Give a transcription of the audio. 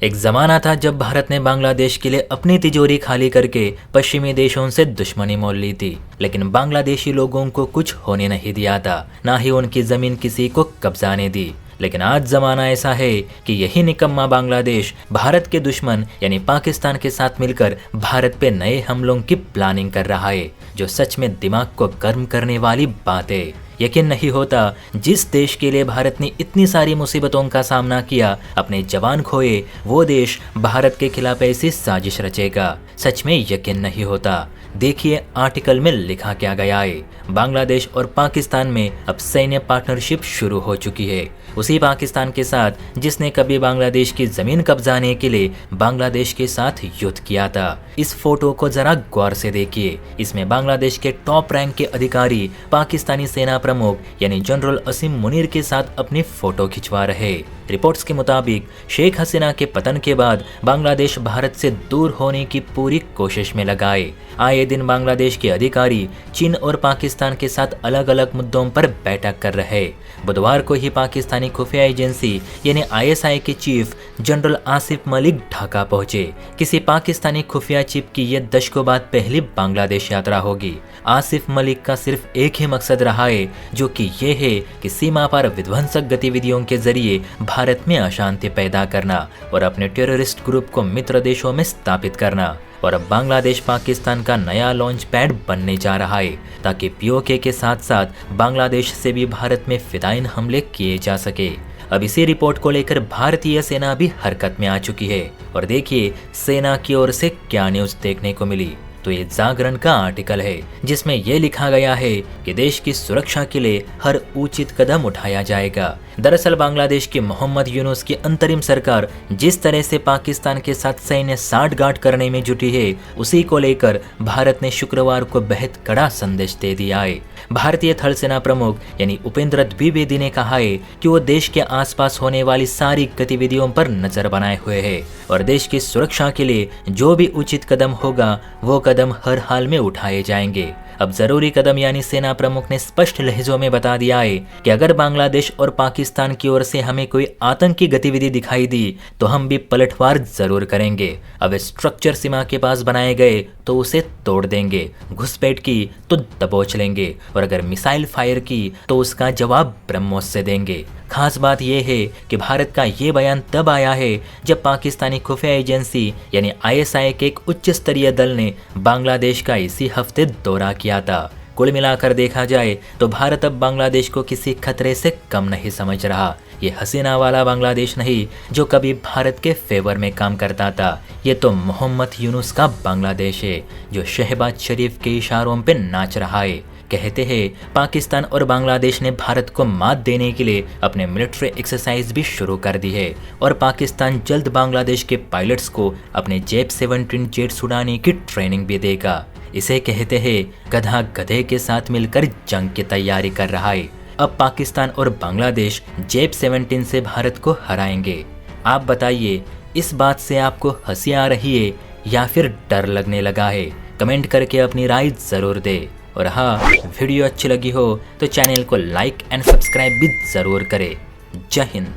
एक जमाना था जब भारत ने बांग्लादेश के लिए अपनी तिजोरी खाली करके पश्चिमी देशों से दुश्मनी मोल ली थी, लेकिन बांग्लादेशी लोगों को कुछ होने नहीं दिया था, ना ही उनकी जमीन किसी को कब्जाने दी। लेकिन आज जमाना ऐसा है कि यही निकम्मा बांग्लादेश भारत के दुश्मन यानी पाकिस्तान के साथ मिलकर भारत पे नए हमलों की प्लानिंग कर रहा है, जो सच में दिमाग को गर्म करने वाली बात है। यकीन नहीं होता जिस देश के लिए भारत ने इतनी सारी मुसीबतों का सामना किया, अपने जवान खोए, वो देश भारत के खिलाफ ऐसी साजिश रचेगा। सच में यकीन नहीं होता। देखिए आर्टिकल में लिखा क्या गया है। बांग्लादेश और पाकिस्तान में अब सैन्य पार्टनरशिप शुरू हो चुकी है, उसी पाकिस्तान के साथ जिसने कभी बांग्लादेश की जमीन कब्जाने के लिए बांग्लादेश के साथ युद्ध किया था। इस फोटो को जरा गौर से देखिए। इसमें बांग्लादेश के टॉप रैंक के अधिकारी पाकिस्तानी सेना प्रमुख यानी जनरल असीम मुनीर के साथ अपनी फोटो खिंचवा रहे। रिपोर्ट्स के मुताबिक शेख हसीना के पतन के बाद बांग्लादेश भारत से दूर होने की पूरी कोशिश में लगा है। आए दिन बांग्लादेश के अधिकारी चीन और पाकिस्तान के साथ अलग अलग मुद्दों पर बैठक कर रहे। बुधवार को ही पाकिस्तानी खुफिया एजेंसी यानी ISI के चीफ जनरल आसिफ मलिक ढाका पहुंचे। किसी पाकिस्तानी खुफिया चीफ की यह दशकों बाद पहली बांग्लादेश यात्रा होगी। आसिफ मलिक का सिर्फ एक ही मकसद रहा है, जो कि ये है कि सीमा पर विध्वंसक गतिविधियों के जरिए भारत में अशांति पैदा करना और अपने टेररिस्ट ग्रुप को मित्र देशों में स्थापित करना। और अब बांग्लादेश पाकिस्तान का नया लॉन्च पैड बनने जा रहा है, ताकि POK के साथ साथ बांग्लादेश से भी भारत में फिदायिन हमले किए जा सके। अब इसी रिपोर्ट को लेकर भारतीय सेना भी हरकत में आ चुकी है। और देखिए सेना की ओर से क्या न्यूज़ देखने को मिली। तो ये जागरण का आर्टिकल है, जिसमें यह लिखा गया है कि देश की सुरक्षा के लिए हर उचित कदम उठाया जाएगा। दरअसल बांग्लादेश की मोहम्मद यूनुस की अंतरिम सरकार जिस तरह से पाकिस्तान के साथ सैन्य साठगांठ करने में जुटी है, उसी को लेकर भारत ने शुक्रवार को बेहद कड़ा संदेश दे दिया है। भारतीय थल सेना प्रमुख यानी उपेंद्र द्विवेदी ने कहा है कि वो देश के आसपास होने वाली सारी गतिविधियों पर नजर बनाए हुए है और देश की सुरक्षा के लिए जो भी उचित कदम होगा वो कदम हर हाल में उठाए जाएंगे। अब जरूरी कदम यानी सेना प्रमुख ने स्पष्ट लहजों में बता दिया है कि अगर बांग्लादेश और पाकिस्तान की ओर से हमें कोई आतंकी गतिविधि दिखाई दी तो हम भी पलटवार जरूर करेंगे। अब स्ट्रक्चर सीमा के पास बनाए गए तो उसे तोड़ देंगे, घुसपैठ की तो दबोच लेंगे और अगर मिसाइल फायर की तो उसका जवाब ब्रह्मोस से देंगे। खास बात यह है कि भारत का ये बयान तब आया है जब पाकिस्तानी खुफिया एजेंसी यानी ISI के एक उच्च स्तरीय दल ने बांग्लादेश का इसी हफ्ते दौरा किया था। कुल मिलाकर देखा जाए तो भारत अब बांग्लादेश को किसी खतरे से कम नहीं समझ रहा। ये हसीना वाला बांग्लादेश नहीं जो कभी भारत के फेवर में काम करता था। ये तो मोहम्मद यूनुस का बांग्लादेश है, जो शहबाज शरीफ के इशारों पे नाच रहा है। कहते हैं पाकिस्तान और बांग्लादेश ने भारत को मात देने के लिए अपने मिलिट्री एक्सरसाइज भी शुरू कर दी है और पाकिस्तान जल्द बांग्लादेश के पायलट्स को अपने JF-17 जेट्स उड़ाने की ट्रेनिंग भी देगा। इसे कहते हैं गधा गधे के साथ मिलकर जंग की तैयारी कर रहा है। अब पाकिस्तान और बांग्लादेश JF-17 से भारत को हराएंगे। आप बताइए, इस बात से आपको हंसी आ रही है या फिर डर लगने लगा है? कमेंट करके अपनी राय जरूर दे। और हाँ, वीडियो अच्छी लगी हो तो चैनल को लाइक एंड सब्सक्राइब भी जरूर करें। जय हिंद।